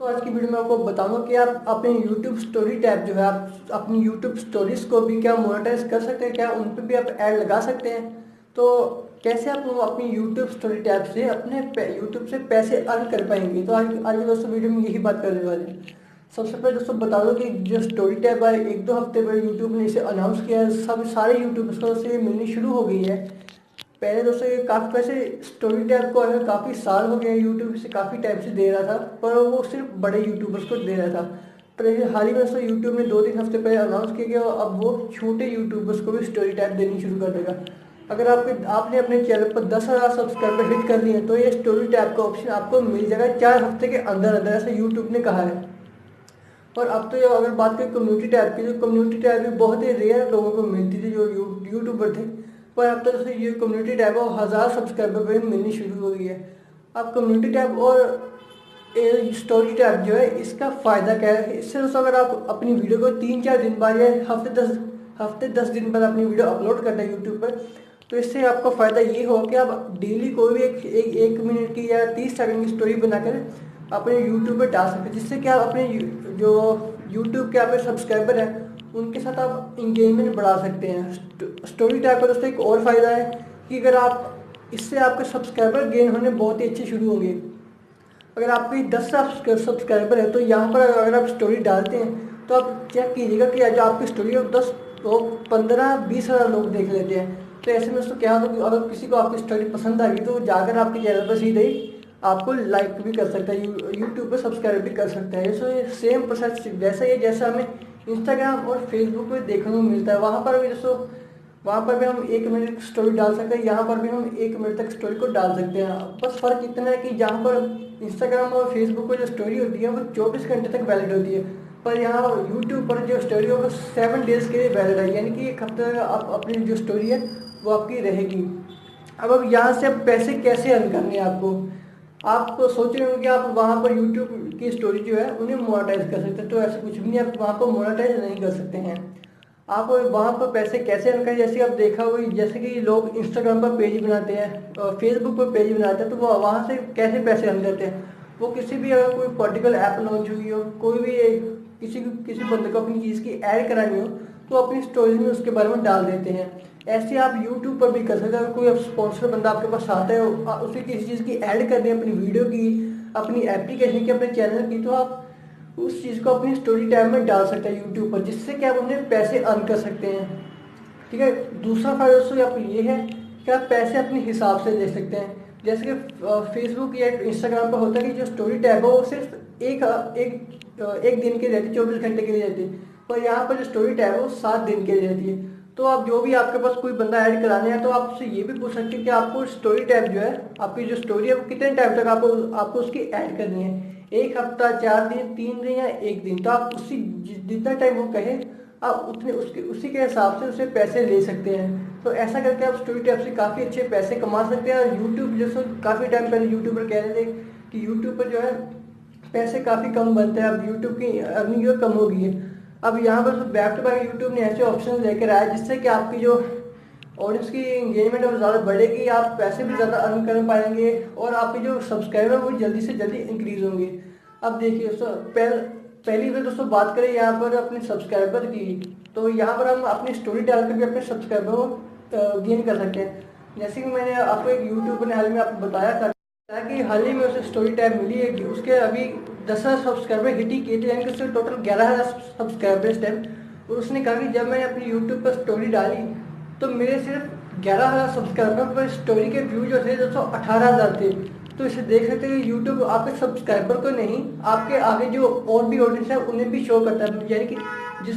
तो आज की वीडियो में आपको बताऊंगा कि आप अपने YouTube स्टोरी टैब जो है आप अपनी YouTube स्टोरीज को भी क्या मोनेटाइज कर सकते हैं, क्या उन पर भी आप ऐड लगा सकते हैं। तो कैसे आप अपनी YouTube स्टोरी टैब से अपने YouTube से पैसे अर्न कर पाएंगे। तो आज के दोस्तों वीडियो में यही बात करने वाले हैं। सबसे पहले दोस्तों बता दो कि जो स्टोरी टैब है 1-2 हफ्ते पहले यूट्यूब ने इसे अनाउंस किया है, सब सारे यूट्यूबर्स को से मिलनी शुरू हो गई है। पहले दोस्तों ये काफ़ी वैसे स्टोरी टैब को अगर काफ़ी साल हो गए यूट्यूब से काफ़ी टाइम से दे रहा था, पर वो सिर्फ बड़े यूट्यूबर्स को दे रहा था। पर हाल ही में दोस्तों यूट्यूब ने 2-3 हफ्ते पहले अनाउंस किया कि अब वो छोटे यूट्यूबर्स को भी स्टोरी टैब देनी शुरू कर देगा। अगर आपने अपने चैनल पर 10,000 सब्सक्राइबर हिट कर लिए हैं तो ये स्टोरी टैब का ऑप्शन आपको मिल जाएगा 4 हफ्ते के अंदर अंदर, ऐसा यूट्यूब ने कहा है। और अब तो ये अगर बात करें कम्युनिटी टैब की, तो कम्युनिटी टैब भी बहुत ही रेयर लोगों को मिलती थी जो यूट्यूबर थे। पर अब तो जैसे ये कम्युनिटी टैब है 1,000 सब्सक्राइबर पर मिलनी शुरू हो गई है। अब कम्युनिटी टैब और स्टोरी टैब जो है इसका फ़ायदा क्या है, इससे दोस्तों अगर आप अपनी वीडियो को 3-4 दिन बाद या हफ्ते 10 दिन बाद अपनी वीडियो अपलोड करते हैं यूट्यूब पर, तो इससे आपका फ़ायदा ये हो कि आप डेली कोई भी एक मिनट की या 30 सेकंड की स्टोरी बनाकर अपने यूट्यूब पर डाल सकते हैं, जिससे कि आप अपने जो यूट्यूब के आपके सब्सक्राइबर हैं उनके साथ आप इंगेजमेंट बढ़ा सकते हैं। स्टोरी टैब का दोस्तों एक और फ़ायदा है कि अगर आप इससे आपके सब्सक्राइबर गेन होने बहुत ही अच्छे शुरू होंगे। अगर आपके 10 सब्सक्राइबर है तो यहाँ पर अगर आप स्टोरी डालते हैं तो आप चेक कीजिएगा कि जो आपकी स्टोरी है 10 तो 15-20 हज़ार लोग देख लेते हैं। तो ऐसे में दोस्तों क्या होगा कि अगर किसी को आपकी स्टोरी पसंद आ गई तो जाकर आपके चैनल पर सीधे ही आपको लाइक भी कर सकता है, यूट्यूब पर सब्सक्राइब भी कर सकता है। सो ये सेम प्रोसेस वैसा ही है जैसा हमें इंस्टाग्राम और फेसबुक पे देखने को मिलता है। वहाँ पर भी हम 1 मिनट की स्टोरी डाल सकते हैं, यहाँ पर भी हम 1 मिनट तक स्टोरी को डाल सकते हैं। बस फ़र्क इतना है कि जहाँ पर इंस्टाग्राम और फेसबुक पर जो स्टोरी होती है वो 24 घंटे तक वैलिड होती है, पर यहाँ यूट्यूब पर जो स्टोरी है वो 7 डेज़ के लिए वैलिड है, यानी कि 1 हफ्ते तक आप अपनी जो स्टोरी है वो आपकी रहेगी। अब यहाँ से अब पैसे कैसे अर्न करने हैं आप सोच रहे होंगे कि आप वहाँ पर यूट्यूब की स्टोरी जो है उन्हें मोनेटाइज कर सकते हैं, तो ऐसा कुछ भी नहीं, आप वहाँ पर मोनेटाइज नहीं कर सकते हैं। आप वहाँ पर पैसे कैसे अर्न करें, जैसे आप देखा होगा जैसे कि लोग इंस्टाग्राम पर पेज बनाते हैं और फेसबुक पर पेज बनाते हैं, तो वो वहाँ से कैसे पैसे अर्न करते हैं। वो किसी भी अगर कोई पर्टिकुलर ऐप लॉन्च हुई हो, कोई भी किसी बंदे को अपनी चीज़ की ऐड करानी हो तो अपनी स्टोरीज में उसके बारे में डाल देते हैं। ऐसे आप यूट्यूब पर भी कर सकते हैं। अगर कोई स्पॉन्सर बंदा आपके पास आता है, उसे किसी चीज़ की ऐड करनी है, अपनी वीडियो की, अपनी एप्लीकेशन की, अपने चैनल की, तो आप उस चीज़ को अपनी स्टोरी टाइम में डाल सकते हैं यूट्यूब पर, जिससे कि आप उन्हें पैसे अर्न कर सकते हैं। ठीक है, दूसरा फायदा दोस्तों आप ये है कि आप पैसे अपने हिसाब से ले सकते हैं। जैसे कि फेसबुक या इंस्टाग्राम पर होता है कि जो स्टोरी टैब है वो सिर्फ एक दिन के लिए रहती है, 24 घंटे के लिए रहती है, पर यहाँ पर जो स्टोरी टैब है वो 7 दिन के लिए रहती है। तो आप जो भी आपके पास कोई बंदा ऐड कराने हैं तो आप उससे ये भी पूछ सकते हैं कि आपको स्टोरी टैब जो है, आपकी जो स्टोरी है वो कितने टाइम तक आपको उसकी ऐड करनी है, 1 हफ्ता, 4 दिन, 3 दिन या 1 दिन। तो आप उसी जितना टाइम वो कहे आप उसी के हिसाब से उसे पैसे ले सकते हैं। तो ऐसा करके आप स्टोरी टैब से काफ़ी अच्छे पैसे कमा सकते हैं। और यूट्यूब जैसे काफ़ी टाइम पहले यूट्यूबर कह रहे थे कि यूट्यूब पर जो है पैसे काफ़ी कम बनते हैं, अब यूट्यूब की अर्निंग जो कम हो गई है। अब यहाँ पर बैक टू बैक यूट्यूब ने ऐसे ऑप्शन लेकर आया जिससे कि आपकी जो ऑडियंस की एंगेजमेंट है वो ज़्यादा बढ़ेगी, आप पैसे भी ज़्यादा अर्न कर पाएंगे और आपके जो सब्सक्राइबर है वो जल्दी से जल्दी इंक्रीज़ होंगे। अब देखिए दोस्तों पहली बार दोस्तों बात करें यहाँ पर अपने सब्सक्राइबर की, तो यहाँ पर हम अपनी स्टोरी डाल कर भी अपने सब्सक्राइबर को गेन कर सकते हैं। जैसे कि मैंने आपको एक यूट्यूबर ने हाल में आपको बताया था कि हाल ही में उसे स्टोरी टैब मिली है कि उसके अभी 10,000 सब्सक्राइबर हिट ही किए थे, यानी कि उसके टोटल 11,000 सब्सक्राइबर इस टाइम। और उसने कहा कि जब मैंने अपनी यूट्यूब पर स्टोरी डाली तो मेरे सिर्फ 11,000 सब्सक्राइबर पर स्टोरी के व्यू जो थे 218,000 थे। तो इसे देख सकते हैं कि यूट्यूब आपके सब्सक्राइबर को नहीं, आपके आगे जो और भी ऑडियंस है उन्हें भी शो करता है, यानी कि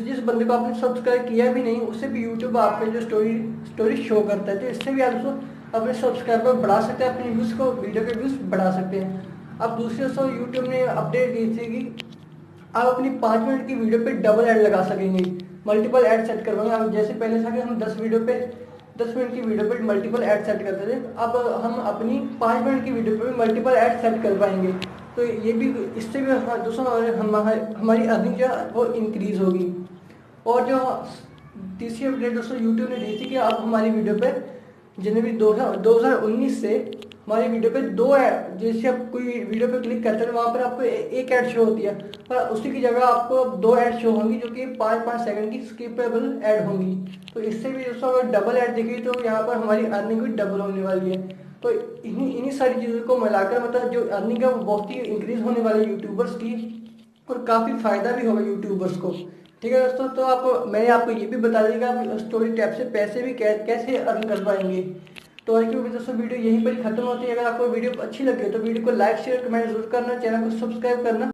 जिस बंदे को आपने सब्सक्राइब किया भी नहीं उसे भी यूट्यूब आपके जो स्टोरी शो करता है। तो इससे भी आप उसको अपने सब्सक्राइबर बढ़ा सकते हैं, अपने व्यूज़ को, वीडियो के व्यूज़ बढ़ा सकते हैं। अब दूसरे दोस्तों यूट्यूब ने अपडेट दी थी कि आप अपनी 5 मिनट की वीडियो पे डबल ऐड लगा सकेंगे, मल्टीपल ऐड सेट करवाएंगे। अब जैसे पहले था कि हम 10 मिनट की वीडियो पे मल्टीपल ऐड सेट करते थे, अब हम अपनी 5 मिनट की वीडियो पे मल्टीपल ऐड सेट कर पाएंगे। तो ये भी इससे भी दोस्तों हमारी अर्निंग जो है वो इंक्रीज़ होगी। और जो तीसरी अपडेट दोस्तों यूट्यूब ने दी थी कि अब हमारी वीडियो पे जनवरी 2019 से हमारी वीडियो पे दो ऐड, जैसे आप कोई वीडियो पे क्लिक करते हैं वहाँ पर आपको एक ऐड शो होती है, पर उसी की जगह आपको अब दो ऐड शो होंगी जो कि 5-5 सेकंड की स्किपेबल ऐड होंगी। तो इससे भी दोस्तों अगर डबल ऐड दिखी तो यहाँ पर हमारी अर्निंग भी डबल होने वाली है। तो इन्हीं इन्हीं सारी चीज़ों को मिलाकर मतलब जो अर्निंग है वो बहुत ही इंक्रीज होने वाली है यूट्यूबर्स की, और काफ़ी फायदा भी होगा यूट्यूबर्स को। ठीक है दोस्तों, तो आप मैंने आपको ये भी बता दिया कि आप स्टोरी टैब से पैसे भी कैसे अर्न कर पाएंगे। तो आज की दोस्तों वीडियो यहीं पर ही खत्म होती है। अगर आपको वीडियो अच्छी लगी तो वीडियो को लाइक शेयर कमेंट जरूर करना, चैनल को सब्सक्राइब करना।